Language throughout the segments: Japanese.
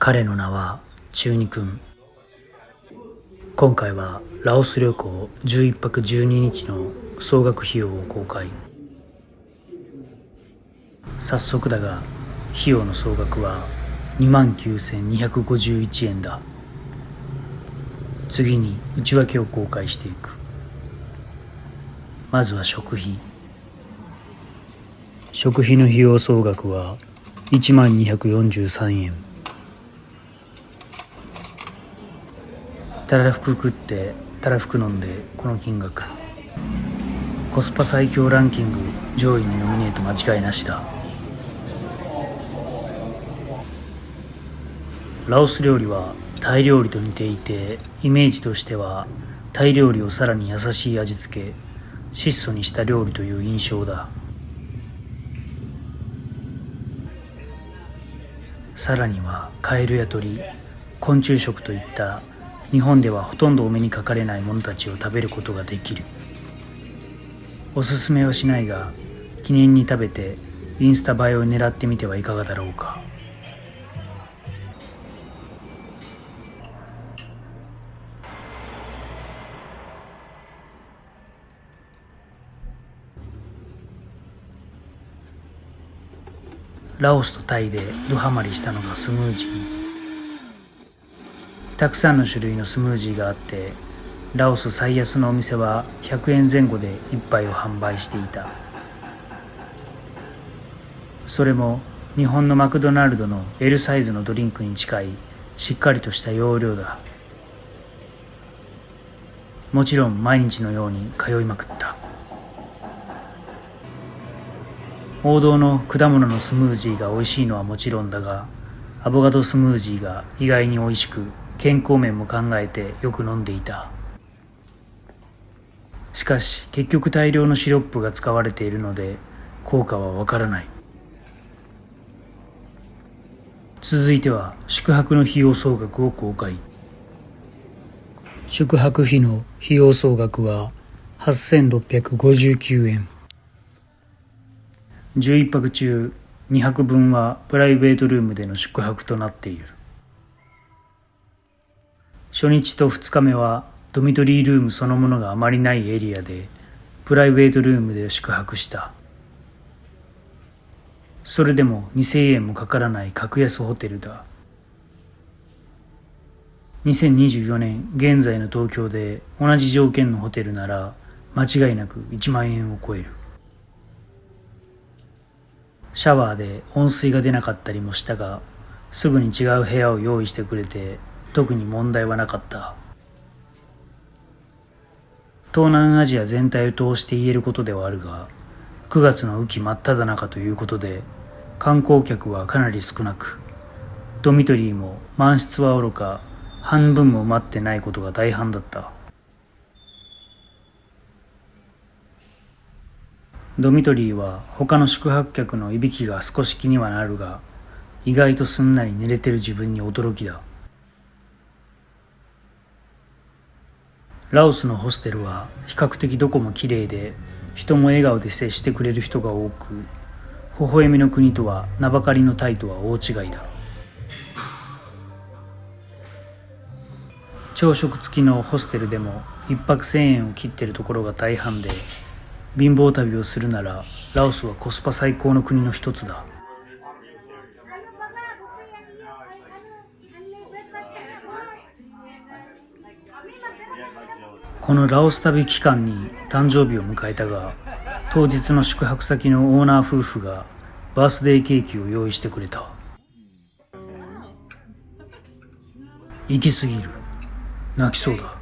彼の名は中二君。今回はラオス旅行11泊12日の総額費用を公開。早速だが費用の総額は29,251円だ。次に内訳を公開していく。まずは食費。食費の費用総額は1243円。たらふく食ってたらふく飲んでこの金額。コスパ最強ランキング上位にノミネート間違いなしだ。ラオス料理はタイ料理と似ていて、イメージとしてはタイ料理をさらに優しい味付け、質素にした料理という印象だ。さらにはカエルや鳥、昆虫食といった日本ではほとんどお目にかかれないものたちを食べることができる。おすすめはしないが、記念に食べてインスタ映えを狙ってみてはいかがだろうか。ラオスとタイでドハマりしたのがスムージー。たくさんの種類のスムージーがあって、ラオス最安のお店は100円前後で1杯を販売していた。それも日本のマクドナルドの L サイズのドリンクに近いしっかりとした容量だ。もちろん毎日のように通いまくった。王道の果物のスムージーが美味しいのはもちろんだが、アボカドスムージーが意外に美味しく、健康面も考えてよく飲んでいた。しかし結局大量のシロップが使われているので効果はわからない。続いては宿泊の費用総額を公開。宿泊費の費用総額は8,659円。11泊中2泊分はプライベートルームでの宿泊となっている。初日と2日目はドミトリールームそのものがあまりないエリアでプライベートルームで宿泊した。それでも2,000円もかからない格安ホテルだ。2024年現在の東京で同じ条件のホテルなら間違いなく1万円を超える。シャワーで温水が出なかったりもしたが、すぐに違う部屋を用意してくれて特に問題はなかった。東南アジア全体を通して言えることではあるが、9月の雨季真っ只中ということで観光客はかなり少なく、ドミトリーも満室はおろか半分も埋まってないことが大半だった。ドミトリーは他の宿泊客のいびきが少し気にはなるが、意外とすんなり寝れてる自分に驚きだ。ラオスのホステルは比較的どこも綺麗で、人も笑顔で接してくれる人が多く、微笑みの国とは名ばかりのタイとは大違いだ。朝食付きのホステルでも1泊1,000円を切ってるところが大半で、貧乏旅をするならラオスはコスパ最高の国の一つだ。このラオス旅期間に誕生日を迎えたが、当日の宿泊先のオーナー夫婦がバースデーケーキを用意してくれた。行き過ぎる。泣きそうだ。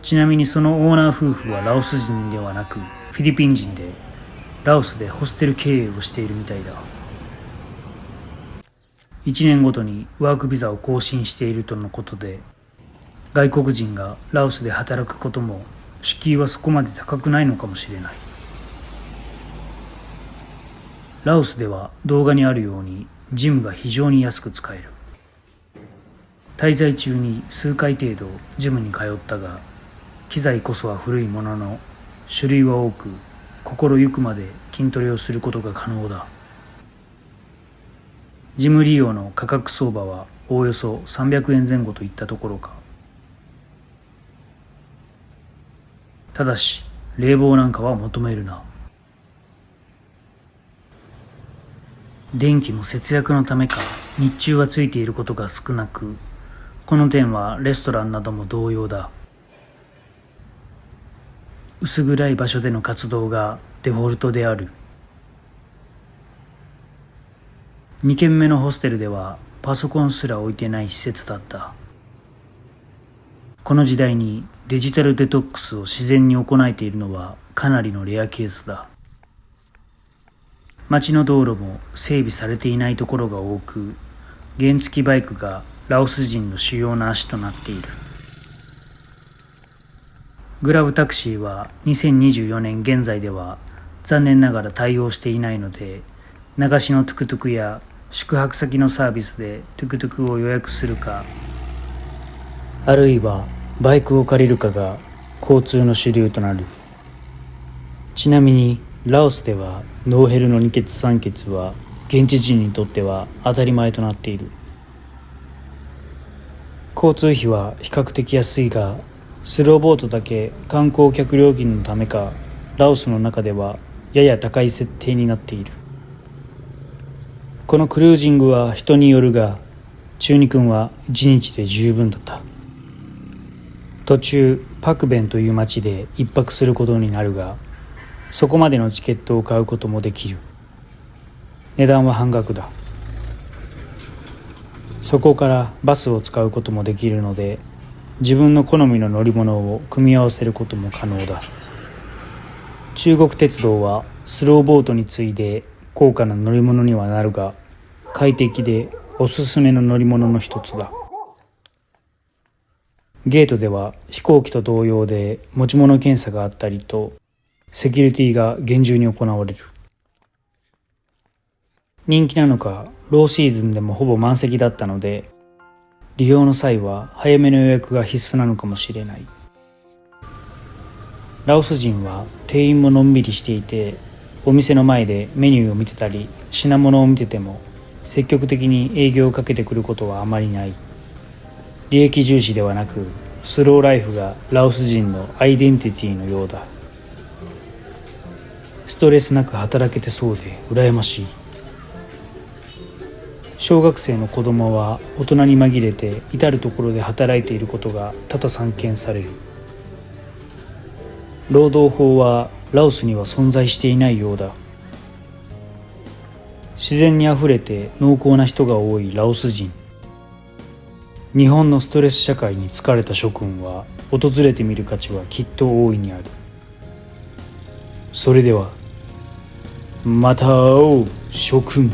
ちなみにそのオーナー夫婦はラオス人ではなくフィリピン人で、ラオスでホステル経営をしているみたいだ。1年ごとにワークビザを更新しているとのことで、外国人がラオスで働くことも敷居はそこまで高くないのかもしれない。ラオスでは動画にあるようにジムが非常に安く使える。滞在中に数回程度ジムに通ったが、機材こそは古いものの種類は多く、心ゆくまで筋トレをすることが可能だ。事務利用の価格相場はおおよそ300円前後といったところか。ただし冷房なんかは求めるな。電気も節約のためか日中はついていることが少なく、この点はレストランなども同様だ。薄暗い場所での活動がデフォルトである。2軒目のホステルではパソコンすら置いてない施設だった。この時代にデジタルデトックスを自然に行えているのはかなりのレアケースだ。街の道路も整備されていないところが多く、原付バイクがラオス人の主要な足となっている。グラブタクシーは2024年現在では残念ながら対応していないので、流しのトゥクトゥクや宿泊先のサービスでトゥクトゥクを予約するか、あるいはバイクを借りるかが交通の主流となる。ちなみにラオスではノーヘルの二欠三欠は現地人にとっては当たり前となっている。交通費は比較的安いが、スローボートだけ観光客料金のためかラオスの中ではやや高い設定になっている。このクルージングは人によるが、中二君は1日で十分だった。途中パクベンという町で一泊することになるが、そこまでのチケットを買うこともできる。値段は半額だ。そこからバスを使うこともできるので、自分の好みの乗り物を組み合わせることも可能だ。中国鉄道はスローボートに次いで高価な乗り物にはなるが、快適でおすすめの乗り物の一つだ。ゲートでは飛行機と同様で持ち物検査があったりと、セキュリティが厳重に行われる。人気なのかローシーズンでもほぼ満席だったので、利用の際は早めの予約が必須なのかもしれない。ラオス人は店員ものんびりしていて、お店の前でメニューを見てたり品物を見てても積極的に営業をかけてくることはあまりない。利益重視ではなく、スローライフがラオス人のアイデンティティのようだ。ストレスなく働けてそうで羨ましい。小学生の子供は大人に紛れて至るところで働いていることが多々散見される。労働法はラオスには存在していないようだ。自然にあふれて濃厚な人が多いラオス人。日本のストレス社会に疲れた諸君は訪れてみる価値はきっと大いにある。それではまた会おう諸君。